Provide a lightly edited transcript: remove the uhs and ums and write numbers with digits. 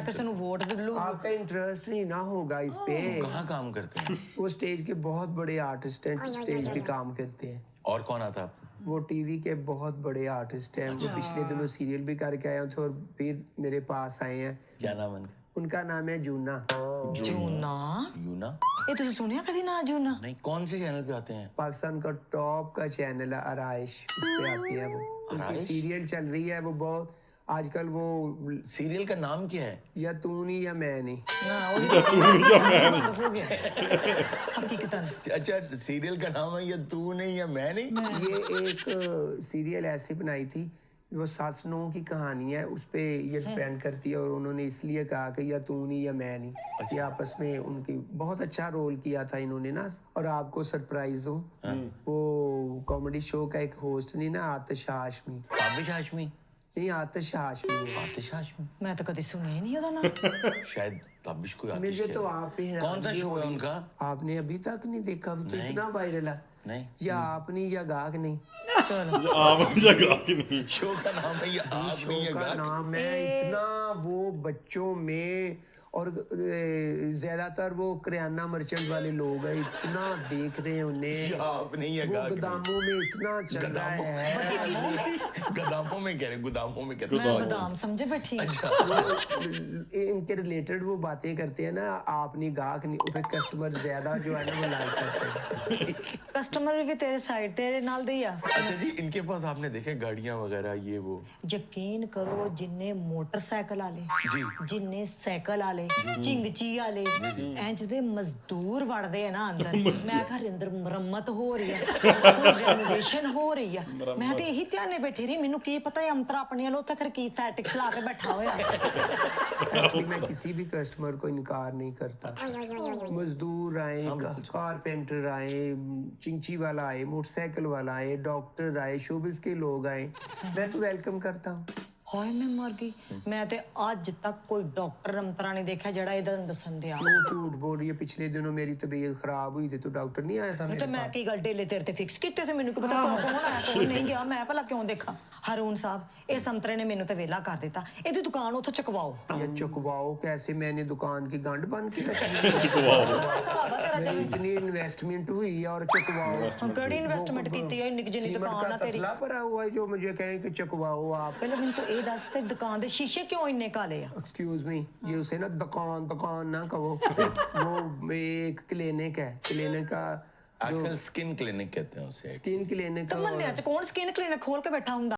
किसी को वोट लूं। आपका इंटरेस्ट नहीं ना होगा इस पे। कहाँ काम करते हैं? वो स्टेज के बहुत बड़े आर्टिस्ट हैं, स्टेज पे काम करते हैं। और कौन आता है? वो टीवी के बहुत बड़े आर्टिस्ट हैं। वो पिछले दिनों सीरियल भी करके आए थे और फिर मेरे पास आए हैं। क्या नाम है उनका? उनका नाम है जूना। जूना? यूना? ये तुझे सुनिया कभी ना जूना? नहीं, कौन से चैनल पे आते हैं? पाकिस्तान का टॉप का चैनल है आराइश, उस पे आती है वो। उनकी आराइश? सीरियल चल रही है वो बहुत आजकल। वो सीरियल का नाम क्या है? या तू नहीं या मैं नहीं। हो गया हकीकतन। अच्छा, सीरियल का नाम है या तू नहीं या मैं नहीं? ये एक सीरियल ऐसे बनाई थी, वो सास नौ की कहानी है, उस पे ये डिपेंड करती है। और उन्होंने इसलिए कहा कि या तू नहीं या मैं नहीं। ये आपस में उनकी बहुत अच्छा रोल किया था इन्होंने ना। और आपको सरप्राइज दूं, वो कॉमेडी शो का एक होस्ट नहीं ना, आतिश हाशमी। ताबिश हाशमी? नहीं, आतिश हाशमी है। आतिश हाशमी? मैं तो कभी सुनी ही नहीं होता ना। शायद ताबिश को आतिश मुझे तो है। आप पे कौन सा हैरानगी शो हो है रही उनका? आपने अभी तक नहीं देखा? वो तो नहीं। इतना वायरल है। नहीं। या आप नहीं या गाग नहीं। चलो आप जगह की नहीं। शो का नाम है या आप शो नहीं या का गाग? नाम है इतना वो बच्चों में। और ज्यादातर वो करियाना मर्चेंट वाले लोग हैं, इतना देख रहे हैं उन्हें। या आप नहीं या वो गाग नहीं? गोदामों में इतना चल रहा है। गोदामों में कह रहे, गोदामों में कहते मैं बादाम समझे बैठी। इनके रिलेटेड वो बातें करते हैं ना, आप नहीं गाहक नहीं, फिर कस्टमर ज्यादा जो है ना वो लाइक करते हैं। कस्टमर भी तेरे साइड तेरे नाल दे आ। अच्छा जी, इनके पास आपने देखे गाड़ियां वगैरह ये वो? यकीन करो जिन्ने मोटरसाइकिल आले, जी। जिन्ने साइकिल आले, चिंगची आले, इंज दे मजदूर वड़दे है ना अंदर। मैं घर अंदर मुरम्मत हो रही है, कोई रेनोवेशन हो रही है। मैं तो यही ध्यान बैठी रही, मैनू की पता है अंतरा अपने लो तक की स्टैटिक्स ला के बैठा होया। एक्चुअली मैं किसी भी कस्टमर को इनकार नहीं करता। मजदूर आए, कारपेंटर आए, चिंची वाला आए, मोटरसाइकिल वाला आए, डॉक्टर आए, शोबिस के लोग आए, मैं तो वेलकम करता हूँ। हाय मैं मर गई। मैं ते आज तक कोई डॉक्टर अंतरा नहीं देखा जड़ा इधर दसन दिया। क्यों झूठ बोल रही है? पिछले दिनों मेरी तबीयत खराब हुई थी तो डॉक्टर नहीं आया था मेरे तो मैं पास। की गल डेले तेरे ते फिक्स कीते थे, मैनू की पता कौन आया कौन नहीं गया, मैं भला क्यों देखा। हरून साहब ਇਹ ਸੰਤਰੇ ਨੇ ਮੈਨੂੰ ਤੇ ਵੇਲਾ ਕਰ ਦਿੱਤਾ, ਇਹਦੀ ਦੁਕਾਨ ਉੱਥੋਂ ਚੁਕਵਾਓ। ये चुकवाओ कैसे? मैंने दुकान की गांड बन के रखी है। मेरी इतनी इन्वेस्टमेंट हुई है और चुकवाओ। ਕਿਹੜੀ ਇਨਵੈਸਟਮੈਂਟ ਕੀਤੀ ਹੈ? ਇੰਨੀ ਜਿੰਨੀ सीमेंट ਦੁਕਾन का ਆ ਤੇਰੀ। तसला भरा हुआ है जो मुझे कहें कि चुकवाओ आप। ਪਹਿਲਾਂ ਮੈਨੂੰ ਤਾਂ ਇਹ ਦੱਸ ਤੇ ਦੁਕਾਨ ਦੇ ਸ਼ੀਸ਼ੇ ਕਿਉਂ ਇੰਨੇ ਕਾਲੇ ਆ? एक्सक्यूज मी, ये उसे ना दुकान दुकान ना कहो। वो एक क्लिनिक है, क्लिनिक का जो आजकल स्किन क्लिनिक कहते हैं उसे। Skin clinic. ਤਾਂ ਮੰਨਿਆ ਚ ਕੌਣ ਸਕਿਨ ਕਲੀਨਿਕ ਖੋਲ ਕੇ ਬੈਠਾ ਹੁੰਦਾ?